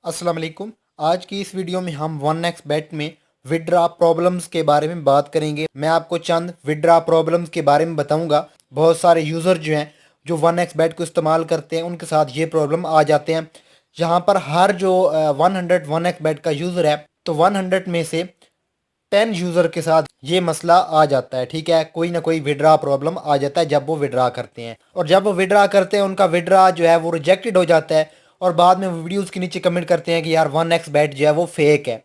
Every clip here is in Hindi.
अस्सलाम वालेकुम। आज की इस वीडियो में हम वन एक्स बेट में विड्रा प्रॉब्लम्स के बारे में बात करेंगे। मैं आपको चंद विड्रा प्रॉब्लम्स के बारे में बताऊंगा। बहुत सारे यूज़र जो हैं जो वन एक्स बेट को इस्तेमाल करते हैं उनके साथ ये प्रॉब्लम आ जाते हैं। यहाँ पर हर जो 100 वन एक्स बेट का यूज़र है तो 100 में से 10 यूज़र के साथ ये मसला आ जाता है। ठीक है, कोई ना कोई विड्रा प्रॉब्लम आ जाता है जब वो विड्रा करते हैं, और जब वो विड्रा करते हैं उनका विड्रा जो है वो रिजेक्टेड हो जाता है और बाद में वो वीडियोज़ के नीचे कमेंट करते हैं कि यार वन एक्स बैट जो है वो फेक है।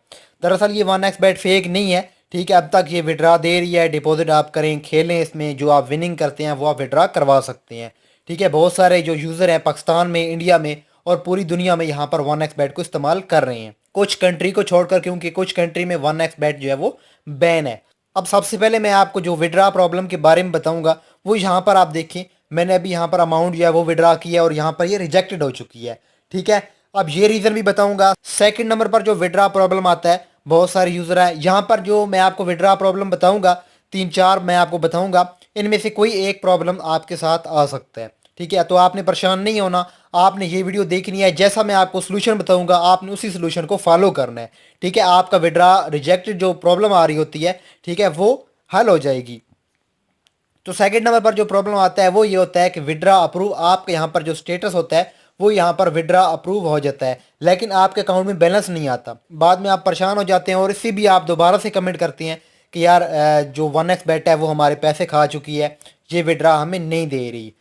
दरअसल ये वन एक्स बैट फेक नहीं है। ठीक है, अब तक ये विड्रा दे रही है। डिपॉजिट आप करें, खेलें, इसमें जो आप विनिंग करते हैं वो आप विड्रा करवा सकते हैं। ठीक है, बहुत सारे जो यूज़र हैं पाकिस्तान में, इंडिया में और पूरी दुनिया में यहाँ पर वन एक्स बैट को इस्तेमाल कर रहे हैं, कुछ कंट्री को छोड़कर, क्योंकि कुछ कंट्री में वन एक्स बैट जो है वो बैन है। अब सबसे पहले मैं आपको जो विड्रा प्रॉब्लम के बारे में बताऊंगा वो यहाँ पर आप देखें। मैंने अभी यहाँ पर अमाउंट जो है वो विड्रा किया और यहाँ पर ये रिजेक्टेड हो चुकी है। ठीक है, अब ये रीज़न भी बताऊंगा। सेकंड नंबर पर जो विड्रा प्रॉब्लम आता है, बहुत सारे यूज़र हैं यहाँ पर, जो मैं आपको विड्रा प्रॉब्लम बताऊंगा 3-4 मैं आपको बताऊंगा, इनमें से कोई एक प्रॉब्लम आपके साथ आ सकता है। ठीक है, तो आपने परेशान नहीं होना, आपने ये वीडियो देखनी है। जैसा मैं आपको सोल्यूशन बताऊंगा आपने उसी सोल्यूशन को फॉलो करना है। ठीक है, आपका विड्रा रिजेक्टेड जो प्रॉब्लम आ रही होती है, ठीक है, वो हल हो जाएगी। तो सेकंड नंबर पर जो प्रॉब्लम आता है वो ये होता है कि विड्रा अप्रूव, आपके यहाँ पर जो स्टेटस होता है वो यहाँ पर विड्रा अप्रूव हो जाता है, लेकिन आपके अकाउंट में बैलेंस नहीं आता। बाद में आप परेशान हो जाते हैं और इससे भी आप दोबारा से कमेंट करते हैं कि यार जो वन एक्स बेट है वो हमारे पैसे खा चुकी है, ये विड्रा हमें नहीं दे रही।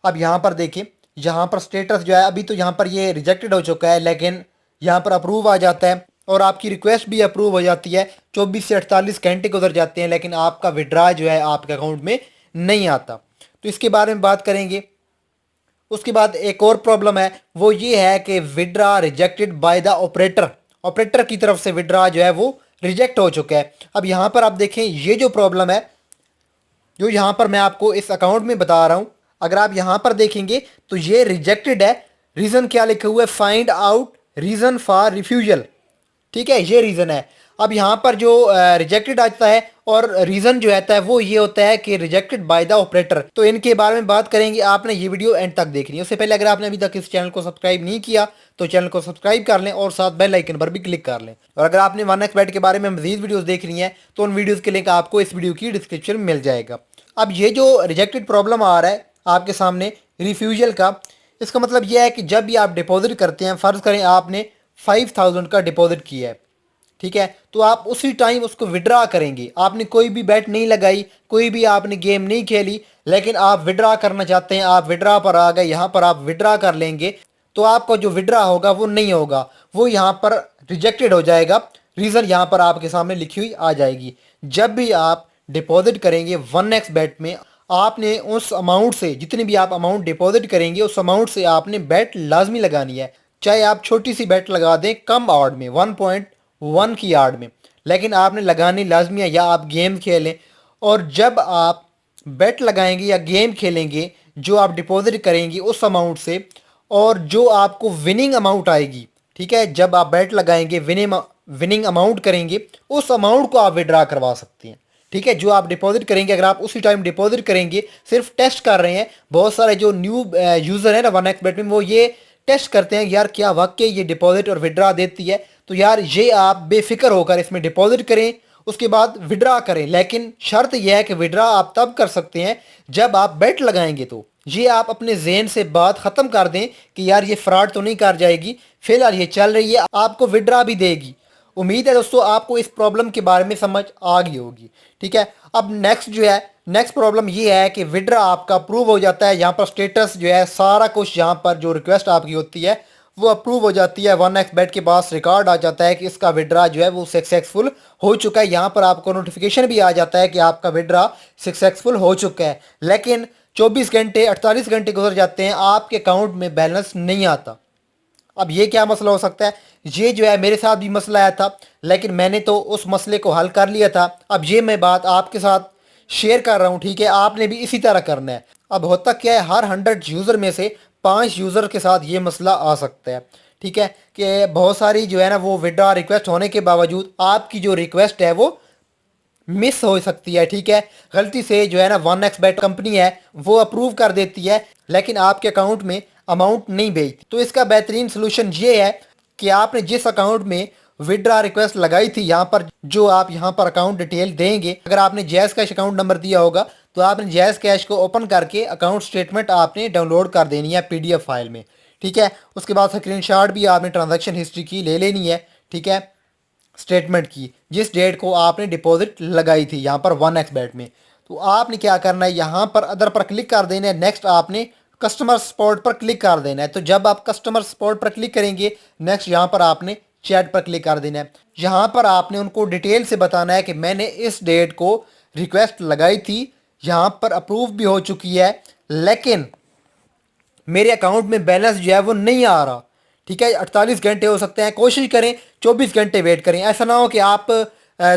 अब यहाँ पर देखें, यहाँ पर स्टेटस जो है अभी तो यहाँ पर ये रिजेक्टेड हो चुका है, लेकिन यहाँ पर अप्रूव आ जाता है और आपकी रिक्वेस्ट भी अप्रूव हो जाती है। 24 से 48 घंटे गुजर जाते हैं लेकिन आपका विड्रा जो है आपके अकाउंट में नहीं आता। तो इसके बारे में बात करेंगे। उसके बाद एक और प्रॉब्लम है, वो ये है कि withdraw rejected by the operator, operator की तरफ से विड्रा जो है वो रिजेक्ट हो चुका है। अब यहाँ पर आप देखें, ये जो प्रॉब्लम है जो यहाँ पर मैं आपको इस अकाउंट में बता रहा हूँ, अगर आप यहाँ पर देखेंगे तो ये रिजेक्टेड है। रीज़न क्या लिखा हुआ है? Find out reason for refusal. ठीक है, ये रीज़न है। अब यहाँ पर जो रिजेक्टेड आता है और रीज़न जो आता है वो ये होता है कि रिजेक्टेड बाय द ऑपरेटर। तो इनके बारे में बात करेंगे, आपने ये वीडियो एंड तक देखनी है। उससे पहले अगर आपने अभी तक इस चैनल को सब्सक्राइब नहीं किया तो चैनल को सब्सक्राइब कर लें और साथ बेल आइकन पर भी क्लिक कर लें। और अगर आपने वन एक्स बेट के बारे में मजीद वीडियोस देखनी है तो उन वीडियोस के लिंक आपको इस वीडियो की डिस्क्रिप्शन में मिल जाएगा। अब ये जो रिजेक्टेड प्रॉब्लम आ रहा है आपके सामने रिफ्यूजल का, इसका मतलब यह है कि जब भी आप डिपॉजिट करते हैं, फ़र्ज़ करें आपने 5000 का डिपॉजिट किया है, ठीक है, तो आप उसी टाइम उसको विड्रा करेंगे। आपने कोई भी बैट नहीं लगाई, कोई भी आपने गेम नहीं खेली, लेकिन आप विड्रा करना चाहते हैं, आप विड्रा पर आ गए, यहाँ पर आप विड्रा कर लेंगे तो आपका जो विड्रा होगा वो नहीं होगा, वो यहाँ पर रिजेक्टेड हो जाएगा। रीज़न यहाँ पर आपके सामने लिखी हुई आ जाएगी। जब भी आप डिपॉजिट करेंगे वन एक्स बैट में, आपने उस अमाउंट से, जितनी भी आप अमाउंट डिपॉजिट करेंगे उस अमाउंट से आपने बैट लाजमी लगानी है। चाहे आप छोटी सी बैट लगा दें कम आर्ड में, 1.1 की आर्ड में, लेकिन आपने लगानी लाजमी है, या आप गेम खेलें। और जब आप बेट लगाएंगे या गेम खेलेंगे, जो आप डिपॉजिट करेंगे उस अमाउंट से और जो आपको विनिंग अमाउंट आएगी, ठीक है, जब आप बेट लगाएंगे विनिंग अमाउंट करेंगे, उस अमाउंट को आप विड्रा करवा सकते हैं। ठीक है, जो आप डिपॉजिट करेंगे, अगर आप उसी टाइम डिपॉजिट करेंगे, सिर्फ टेस्ट कर रहे हैं। बहुत सारे जो न्यू यूज़र है ना वन एक्स बेट में, वो ये टेस्ट करते हैं यार क्या वाकई ये डिपॉजिट और विड्रा देती है। तो यार ये आप बेफिक्र होकर इसमें डिपॉजिट करें, उसके बाद विड्रा करें, लेकिन शर्त यह है कि विड्रा आप तब कर सकते हैं जब आप बेट लगाएंगे। तो ये आप अपने जहन से बात ख़त्म कर दें कि यार ये फ्रॉड तो नहीं कर जाएगी, फिलहाल ये चल रही है, आपको विड्रा भी देगी। उम्मीद है दोस्तों आपको इस प्रॉब्लम के बारे में समझ आ गई होगी। ठीक है, अब नेक्स्ट प्रॉब्लम ये है कि विड्रा आपका अप्रूव हो जाता है। यहाँ पर स्टेटस जो है सारा कुछ, यहाँ पर जो रिक्वेस्ट आपकी होती है वो अप्रूव हो जाती है। वन एक्स बेट के पास रिकॉर्ड आ जाता है कि इसका विड्रा जो है वो सक्सेसफुल हो चुका है। यहाँ पर आपको नोटिफिकेशन भी आ जाता है कि आपका विड्रा सक्सेसफुल हो चुका है, लेकिन 24 घंटे 48 घंटे गुजर जाते हैं, आपके अकाउंट में बैलेंस नहीं आता। अब ये क्या मसला हो सकता है? ये जो है मेरे साथ भी मसला आया था, लेकिन मैंने तो उस मसले को हल कर लिया था। अब ये मैं बात आपके साथ शेयर कर रहा हूँ। ठीक है, आपने भी इसी तरह करना है। अब होता क्या है, हर 100 यूज़र में से 5 यूज़र के साथ ये मसला आ सकता है। ठीक है, कि बहुत सारी जो है ना वो विड्रा रिक्वेस्ट होने के बावजूद आपकी जो रिक्वेस्ट है वो मिस हो सकती है। ठीक है, गलती से जो है ना वन एक्स बेट कंपनी है वो अप्रूव कर देती है, लेकिन आपके अकाउंट में अमाउंट नहीं भेजती। तो इसका बेहतरीन सोल्यूशन ये है कि आपने जिस अकाउंट में विड्रा रिक्वेस्ट लगाई थी, यहाँ पर जो आप यहाँ पर अकाउंट डिटेल देंगे, अगर आपने जैज़ कैश अकाउंट नंबर दिया होगा तो आपने जैज़ कैश को ओपन करके अकाउंट स्टेटमेंट आपने डाउनलोड कर देनी है पीडीएफ फाइल में, ठीक है। उसके बाद स्क्रीनशॉट भी आपने ट्रांजैक्शन हिस्ट्री की ले लेनी है, ठीक है, स्टेटमेंट की, जिस डेट को आपने डिपॉजिट लगाई थी यहाँ पर 1xBet में। तो आपने क्या करना है, यहाँ पर अदर पर क्लिक कर देना है। नेक्स्ट आपने कस्टमर सपोर्ट पर क्लिक कर देना है। तो जब आप कस्टमर सपोर्ट पर क्लिक करेंगे, नेक्स्ट यहाँ पर आपने चैट पर क्लिक कर देना है। यहाँ पर आपने उनको डिटेल से बताना है कि मैंने इस डेट को रिक्वेस्ट लगाई थी, यहाँ पर अप्रूव भी हो चुकी है, लेकिन मेरे अकाउंट में बैलेंस जो है वो नहीं आ रहा, ठीक है। 48 घंटे हो सकते हैं, कोशिश करें 24 घंटे वेट करें। ऐसा ना हो कि आप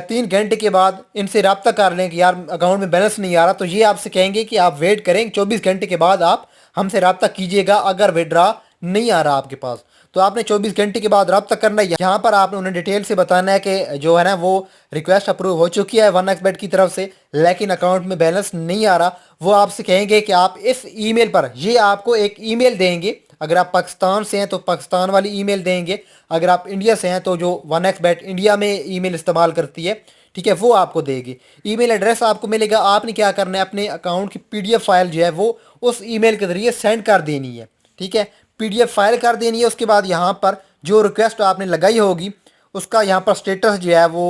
3 घंटे के बाद इनसे रब्ता कर लें कि यार अकाउंट में बैलेंस नहीं आ रहा, तो ये आपसे कहेंगे कि आप वेट करें, 24 घंटे के बाद आप हमसे रब्ता कीजिएगा अगर विड्रा नहीं आ रहा आपके पास। तो आपने 24 घंटे के बाद रब्ता करना है। यहाँ पर आपने उन्हें डिटेल से बताना है कि जो है ना वो रिक्वेस्ट अप्रूव हो चुकी है 1xBet की तरफ से, लेकिन अकाउंट में बैलेंस नहीं आ रहा। वो आपसे कहेंगे कि आप इस ईमेल पर, ये आपको एक ईमेल देंगे, अगर आप पाकिस्तान से हैं तो पाकिस्तान वाली ईमेल देंगे, अगर आप इंडिया से हैं तो जो 1xBet इंडिया में ईमेल इस्तेमाल करती है, ठीक है, वो आपको देगी। ईमेल एड्रेस आपको मिलेगा। आपने क्या करना है, अपने अकाउंट की पीडीएफ फाइल जो है वो उस ईमेल के ज़रिए सेंड कर देनी है, ठीक है, पीडीएफ फाइल कर देनी है। उसके बाद यहाँ पर जो रिक्वेस्ट आपने लगाई होगी उसका यहाँ पर स्टेटस जो है वो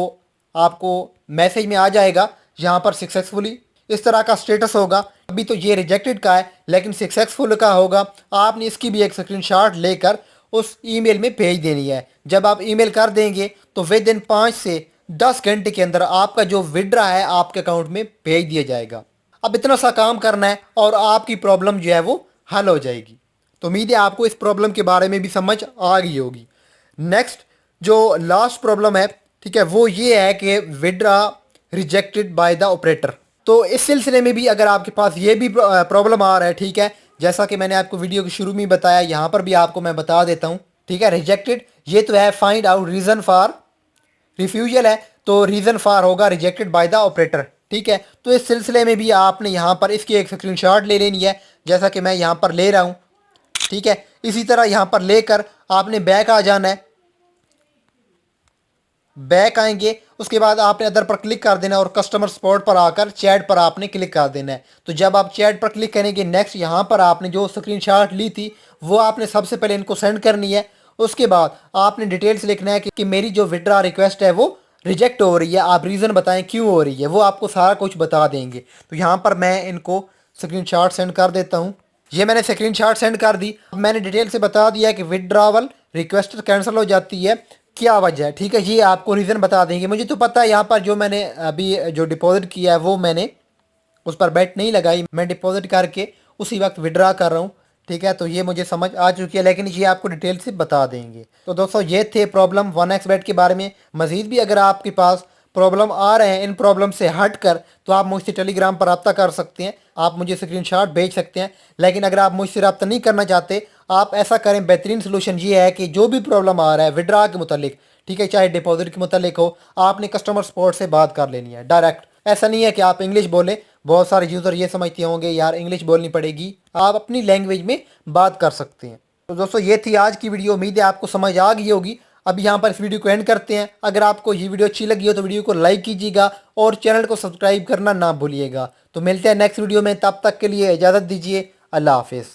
आपको मैसेज में आ जाएगा, यहाँ पर सक्सेसफुली इस तरह का स्टेटस होगा। अभी तो ये रिजेक्टेड का है, लेकिन सक्सेसफुल का होगा। आपने इसकी भी एक स्क्रीनशॉट लेकर उस ईमेल में भेज देनी है। जब आप ईमेल कर देंगे तो विद इन 5 से 10 घंटे के अंदर आपका जो विड्रा है आपके अकाउंट में भेज दिया जाएगा। अब इतना सा काम करना है और आपकी प्रॉब्लम जो है वो हल हो जाएगी। तो उम्मीद है आपको इस प्रॉब्लम के बारे में भी समझ आ गई होगी। नेक्स्ट जो लास्ट प्रॉब्लम है, ठीक है, वो ये है कि withdraw rejected by the operator. तो इस सिलसिले में भी अगर आपके पास ये भी प्रॉब्लम आ रहा है, ठीक है, जैसा कि मैंने आपको वीडियो के शुरू में ही बताया, यहाँ पर भी आपको मैं बता देता हूँ, ठीक है। रिजेक्टेड ये तो है, find out reason for refusal है, तो रीज़न फॉर होगा रिजेक्टेड बाय द ऑपरेटर, ठीक है। तो इस सिलसिले में भी आपने यहाँ पर इसकी एक स्क्रीनशॉट ले लेनी है, जैसा कि मैं यहाँ पर ले रहा हूँ, ठीक है। इसी तरह यहाँ पर लेकर आपने बैक आ जाना है। बैक आएंगे, उसके बाद आपने अदर पर क्लिक कर देना है और कस्टमर सपोर्ट पर आकर चैट पर आपने क्लिक कर देना है। तो जब आप चैट पर क्लिक करेंगे, नेक्स्ट यहाँ पर आपने जो स्क्रीनशॉट ली थी वो आपने सबसे पहले इनको सेंड करनी है। उसके बाद आपने डिटेल्स लिखना है कि मेरी जो विड्रा रिक्वेस्ट है वो रिजेक्ट हो रही है, आप रीज़न बताएं क्यों हो रही है, वो आपको सारा कुछ बता देंगे। तो यहाँ पर मैं इनको स्क्रीनशॉट सेंड कर देता हूँ। ये मैंने स्क्रीनशॉट सेंड कर दी। अब मैंने डिटेल से बता दिया कि विड्रावल रिक्वेस्ट कैंसिल हो जाती है, क्या वजह है, ठीक है। ये आपको रीज़न बता देंगे। मुझे तो पता है यहाँ पर जो मैंने अभी जो डिपॉजिट किया है वो मैंने उस पर बेट नहीं लगाई, मैं डिपॉजिट करके उसी वक्त विड्रा कर रहा हूँ, ठीक है। तो ये मुझे समझ आ चुकी है, लेकिन ये आपको डिटेल से बता देंगे। तो दोस्तों ये थे प्रॉब्लम 1xBet के बारे में। मज़ीद भी अगर आपके पास प्रॉब्लम आ रहे हैं इन प्रॉब्लम से हट कर, तो आप मुझसे टेलीग्राम पर रब्ता कर सकते हैं, आप मुझे स्क्रीनशॉट भेज सकते हैं। लेकिन अगर आप मुझसे रब्ता नहीं करना चाहते, आप ऐसा करें, बेहतरीन सोल्यूशन ये है कि जो भी प्रॉब्लम आ रहा है विड्रा के मुतालिक, ठीक है, चाहे डिपॉजिट के मुतालिक हो, आपने कस्टमर सपोर्ट से बात कर लेनी है डायरेक्ट। ऐसा नहीं है कि आप इंग्लिश बोलें, बहुत सारे यूज़र ये समझते होंगे यार इंग्लिश बोलनी पड़ेगी, आप अपनी लैंग्वेज में बात कर सकते हैं। तो दोस्तों ये थी आज की वीडियो, उम्मीद है आपको समझ आ गई होगी। अब यहाँ पर इस वीडियो को एंड करते हैं। अगर आपको ये वीडियो अच्छी लगी हो तो वीडियो को लाइक कीजिएगा और चैनल को सब्सक्राइब करना ना भूलिएगा। तो मिलते हैं नेक्स्ट वीडियो में, तब तक के लिए इजाज़त दीजिए। अल्लाह हाफिज़।